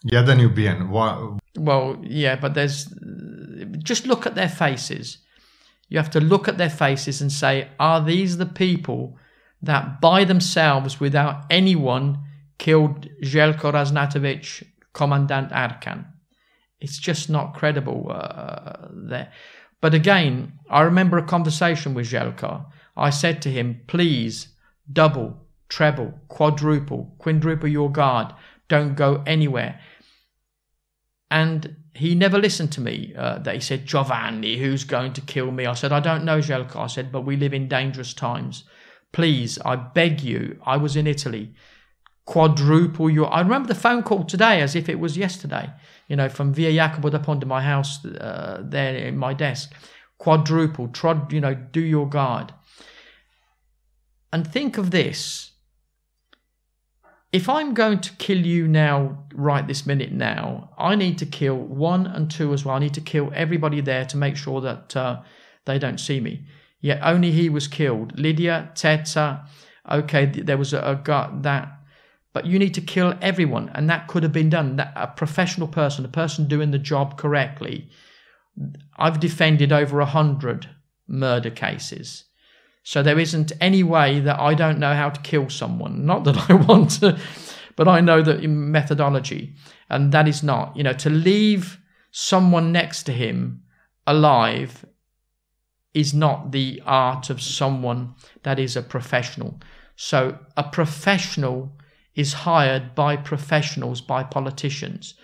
Jedan je ubijen. Well, yeah, but just look at their faces. You have to look at their faces and say, are these the people that by themselves, without anyone, killed Željko Ražnatović, Commandant Arkan? It's just not credible there. But again, I remember a conversation with Željko. I said to him, please, double, treble, quadruple your guard. Don't go anywhere. And he never listened to me. That he said, Giovanni, who's going to kill me? I said, I don't know, Željko. I said, but we live in dangerous times. Please, I beg you. I was in Italy. Quadruple your... I remember the phone call today as if it was yesterday, from Via Jacopo da Ponte, my house there in my desk. Quadruple, do your guard. And think of this. If I'm going to kill you now, right this minute now, I need to kill 1 and 2 as well. I need to kill everybody there to make sure that they don't see me. Yet only he was killed. Lydia, Teta, okay, there was that. But you need to kill everyone, and that could have been done. A professional person, a person doing the job correctly. I've defended over 100 murder cases. So there isn't any way that I don't know how to kill someone. Not that I want to, but I know that in methodology. And that is not, to leave someone next to him alive is not the art of someone that is a professional. So a professional is hired by professionals, by politicians.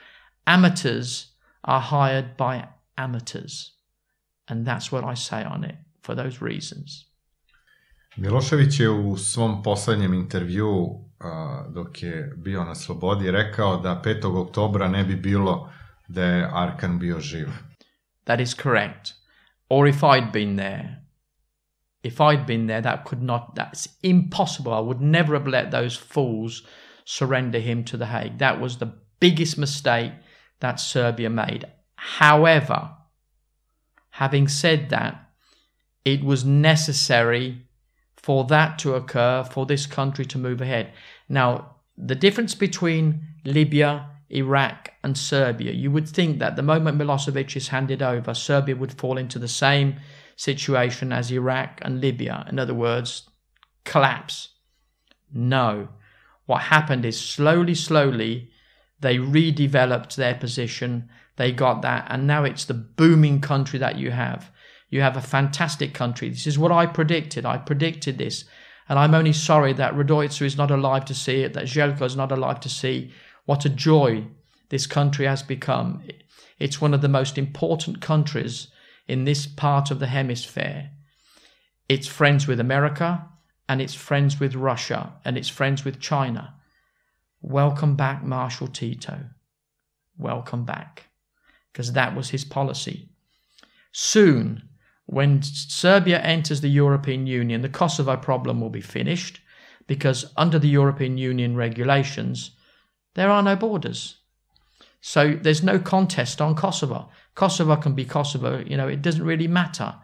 Amateurs are hired by amateurs. And that's what I say on it, for those reasons. Milošević je u svom poslednjem intervju, dok je bio na slobodi, rekao da 5. oktobra ne bi bilo da je Arkan bio živ. That is correct. Or if I'd been there. If I'd been there, that's impossible. I would never have let those fools surrender him to The Hague. That was the biggest mistake that Serbia made. However, having said that, it was necessary for that to occur, for this country to move ahead. Now, the difference between Libya, Iraq and Serbia, you would think that the moment Milosevic is handed over, Serbia would fall into the same situation as Iraq and Libya. In other words, collapse. No. What happened is slowly, they redeveloped their position. They got that, and now it's the booming country that you have. You have a fantastic country. This is what I predicted. I predicted this. And I'm only sorry that Radojice is not alive to see it, that Željko is not alive to see what a joy this country has become. It's one of the most important countries in this part of the hemisphere. It's friends with America, and it's friends with Russia, and it's friends with China. Welcome back, Marshal Tito. Welcome back. Because that was his policy. Soon, when Serbia enters the European Union, the Kosovo problem will be finished, because under the European Union regulations, there are no borders. So there's no contest on Kosovo. Kosovo can be Kosovo, it doesn't really matter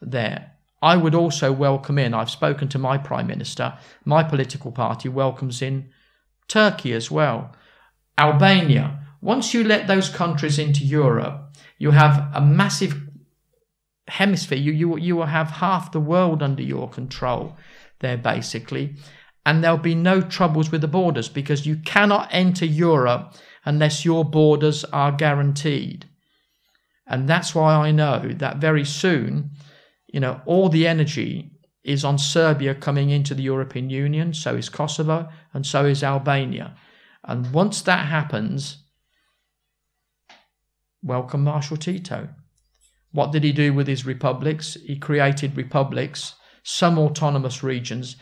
there. I would also welcome in, I've spoken to my Prime Minister, my political party welcomes in Turkey as well. Albania. Once you let those countries into Europe, you have a massive hemisphere. You will have half the world under your control there, basically. And there'll be no troubles with the borders, because you cannot enter Europe unless your borders are guaranteed. And that's why I know that very soon, all the energy is on Serbia coming into the European Union. So is Kosovo, and so is Albania. And once that happens, welcome Marshal Tito. What did he do with his republics? He created republics, some autonomous regions.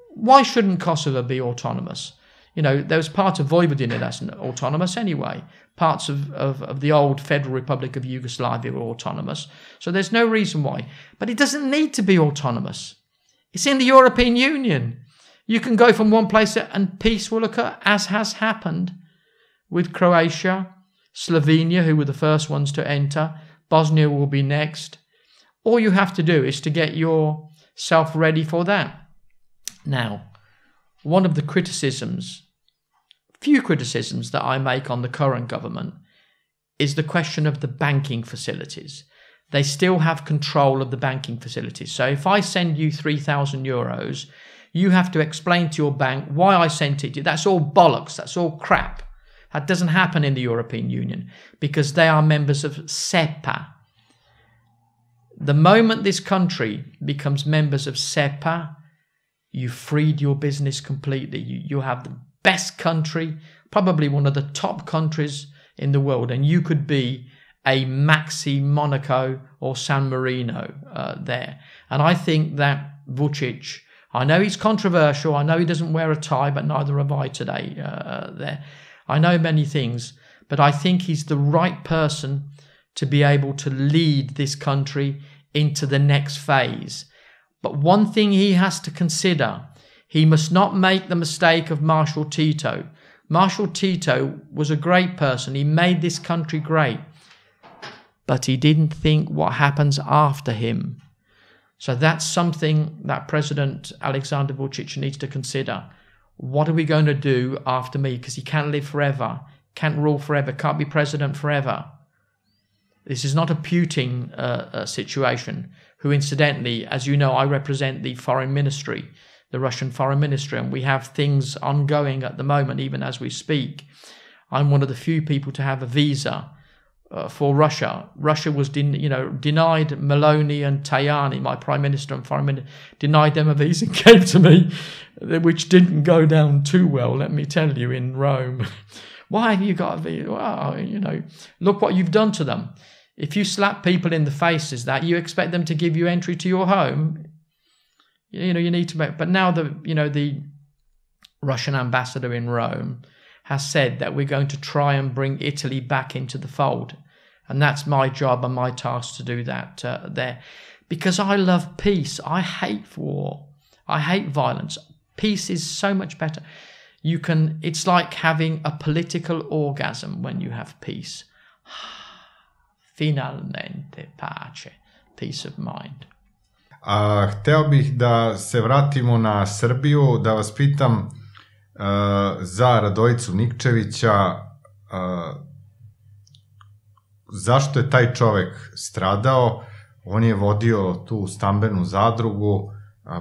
Why shouldn't Kosovo be autonomous? There was part of Vojvodina that's autonomous anyway. Parts of the old Federal Republic of Yugoslavia were autonomous. So there's no reason why. But it doesn't need to be autonomous. It's in the European Union. You can go from one place and peace will occur, as has happened with Croatia, Slovenia, who were the first ones to enter. Bosnia will be next. All you have to do is to get yourself ready for that. Now, one of the criticisms few criticisms that I make on the current government is the question of the banking facilities. They still have control of the banking facilities. So if I send you €3,000, you have to explain to your bank why I sent it to you. That's all bollocks. That's all crap. That doesn't happen in the European Union because they are members of SEPA. The moment this country becomes members of SEPA, you freed your business completely. You have the best country, probably one of the top countries in the world, and you could be a Maxi Monaco or San Marino there. And I think that Vučić, I know he's controversial, I know he doesn't wear a tie, but neither have I today there. I know many things, but I think he's the right person to be able to lead this country into the next phase. But one thing he has to consider, he must not make the mistake of Marshal Tito. Marshal Tito was a great person. He made this country great. But he didn't think what happens after him. So that's something that President Aleksandar Vučić needs to consider. What are we going to do after me? Because he can't live forever, can't rule forever, can't be president forever. This is not a Putin situation, who incidentally, as you know, I represent the foreign ministry, the Russian foreign ministry, and we have things ongoing at the moment, even as we speak. I'm one of the few people to have a visa for Russia. Russia was denied Meloni and Tajani, my prime minister and foreign minister, denied them a visa and gave to me, which didn't go down too well, let me tell you, in Rome. Why have you got a visa? Well, look what you've done to them. If you slap people in the faces that you expect them to give you entry to your home, you need to make. But now the Russian ambassador in Rome has said that we're going to try and bring Italy back into the fold. And that's my job and my task to do that there. Because I love peace. I hate war. I hate violence. Peace is so much better. It's like having a political orgasm when you have peace. Finalmente pace. Peace of mind. Hteo bih da se vratimo na Srbiju, da vas pitam za Radojicu Nikčevića, zašto je taj čovek stradao? On je vodio tu stambenu zadrugu,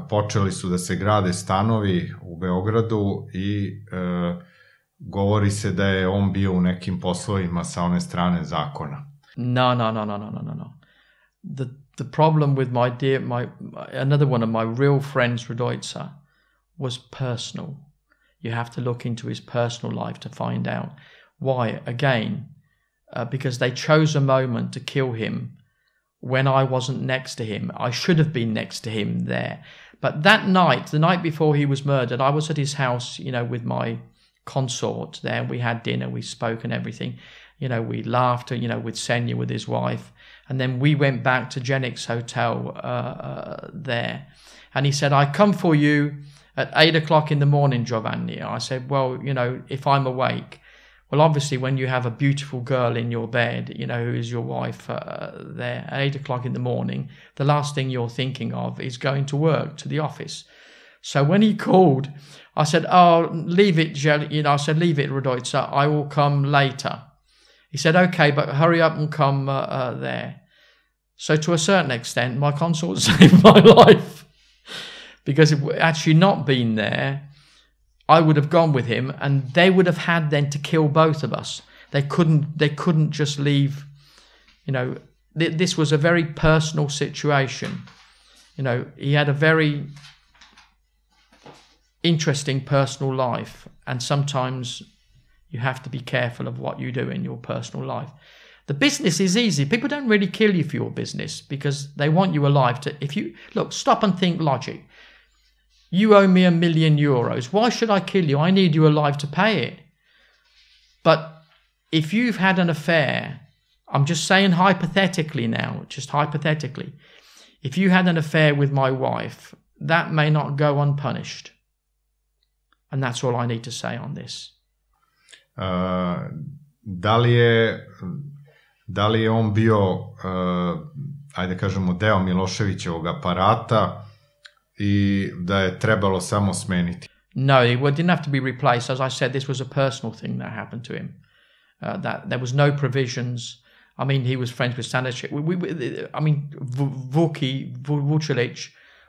počeli su da se grade stanovi u Beogradu i govori se da je on bio u nekim poslovima sa one strane zakona. No. The problem with another one of my real friends, Radojice, was personal. You have to look into his personal life to find out why. Again, because they chose a moment to kill him when I wasn't next to him. I should have been next to him there. But that night, the night before he was murdered, I was at his house, with my consort there. We had dinner, we spoke and everything. We laughed, with Senya, with his wife. And then we went back to Jenik's hotel there. And he said, I come for you at 8 o'clock in the morning, Giovanni. I said, well, if I'm awake. Well, obviously, when you have a beautiful girl in your bed, who is your wife there at 8 o'clock in the morning, the last thing you're thinking of is going to work, to the office. So when he called, I said, oh, leave it, I said, leave it, Radojice, I will come later. He said, okay, but hurry up and come there. So to a certain extent, my consort saved my life. Because if it actually not been there, I would have gone with him and they would have had then to kill both of us. They couldn't just leave, this was a very personal situation. He had a very interesting personal life, and sometimes you have to be careful of what you do in your personal life. The business is easy. People don't really kill you for your business because they want you alive. Stop and think logic. You owe me €1 million. Why should I kill you? I need you alive to pay it. But if you've had an affair, I'm just saying hypothetically now, just hypothetically, if you had an affair with my wife, that may not go unpunished. And that's all I need to say on this. Da li je on bio, ajde kažemo, deo Miloševićevog aparata i da je trebalo samo smeniti? No, it didn't have to be replaced. As I said, this was a personal thing that happened to him. That there was no provisions. I mean, he was friends with Stanisic. Vucelic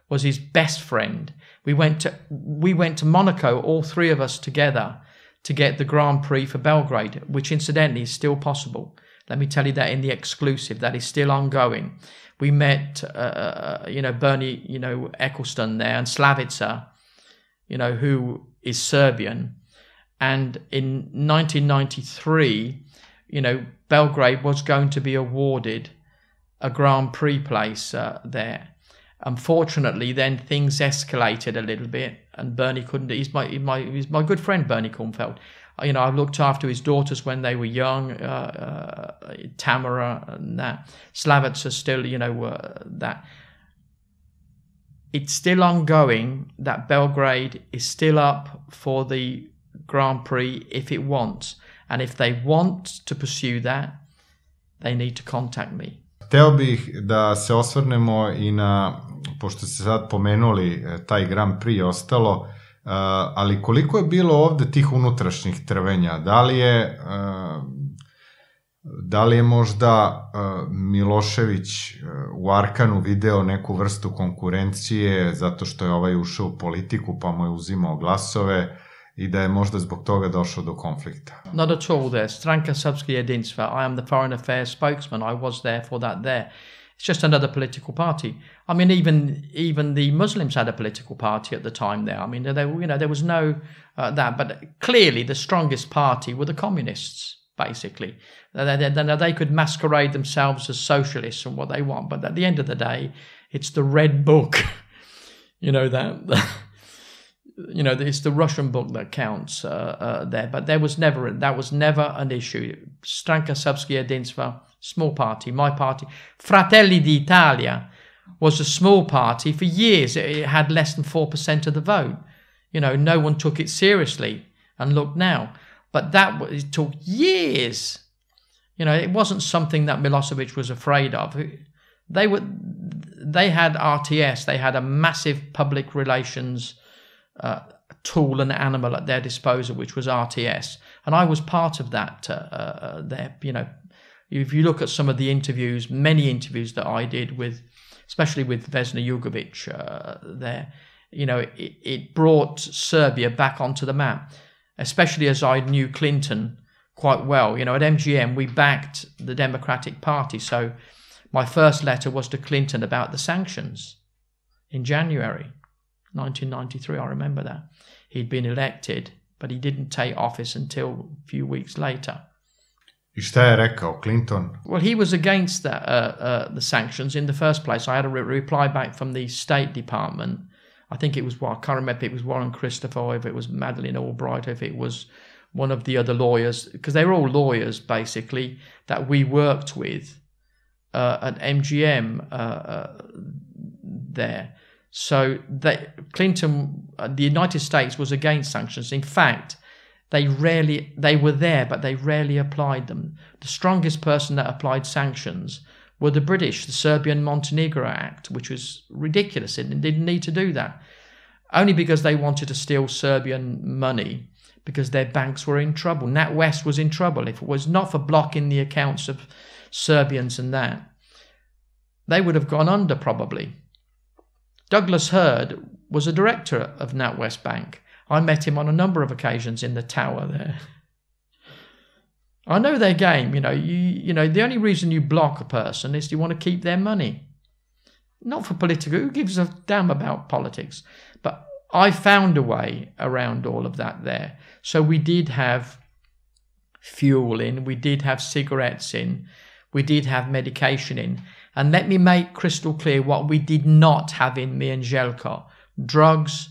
was his best friend. We went to Monaco, all three of us together, to get the Grand Prix for Belgrade, which incidentally is still possible. Let me tell you that in the exclusive, that is still ongoing. We met, Bernie, Eccleston there, and Slavica, who is Serbian. And in 1993, Belgrade was going to be awarded a Grand Prix place there. Unfortunately, then things escalated a little bit, and Bernie couldn't. He's my good friend, Bernie Kornfeld. I looked after his daughters when they were young, Tamara and that. Slavica still, that. It's still ongoing. That Belgrade is still up for the Grand Prix if it wants. And if they want to pursue that, they need to contact me. Hteo bih da se osvrnemo i na, pošto ste sad pomenuli taj Grand Prix ostalo, ali koliko je bilo ovde tih unutrašnjih trvenja? Da li je možda Milošević u Arkanu video neku vrstu konkurencije zato što je ovaj ušao u politiku pa mu je uzimao glasove i da je možda zbog toga došao do konflikta? Not at all there. Stranka Srpske jedinstva. I am the foreign affairs spokesman. I was there for that there. It's just another political party. I mean, even the Muslims had a political party at the time there. I mean, there was no that, but clearly the strongest party were the communists, basically. They could masquerade themselves as socialists and what they want, but at the end of the day, it's the red book. It's the Russian book that counts there. But that was never an issue. Stranka Srpske jedinstva, small party, my party. Fratelli d'Italia was a small party. For years, it had less than 4% of the vote. No one took it seriously. And look now. But it took years. It wasn't something that Milosevic was afraid of. They had RTS. They had a massive public relations tool and animal at their disposal, which was RTS, and I was part of that. There, if you look at some of the interviews, many interviews that I did especially with Vesna Jugovic, there, it brought Serbia back onto the map, especially as I knew Clinton quite well. At MGM we backed the Democratic Party, so my first letter was to Clinton about the sanctions in January 1993, I remember that. He'd been elected, but he didn't take office until a few weeks later. I šta je rekao Clinton? Well, he was against the sanctions in the first place. I had a reply back from the State Department. I think it was, I can't remember if it was Warren Christopher, or if it was Madeleine Albright, or if it was one of the other lawyers, because they were all lawyers, basically, that we worked with at MGM there. So Clinton, the United States was against sanctions. In fact, they were there, but they rarely applied them. The strongest person that applied sanctions were the British, the Serbian-Montenegro Act, which was ridiculous. It didn't need to do that. Only because they wanted to steal Serbian money, because their banks were in trouble. NatWest was in trouble. If it was not for blocking the accounts of Serbians and that, they would have gone under probably. Douglas Hurd was a director of NatWest Bank. I met him on a number of occasions in the tower there. I know their game. The only reason you block a person is you want to keep their money. Not for political. Who gives a damn about politics? But I found a way around all of that there. So we did have fuel in. We did have cigarettes in. We did have medication in. And let me make crystal clear what we did not have in, me and Željko. Drugs,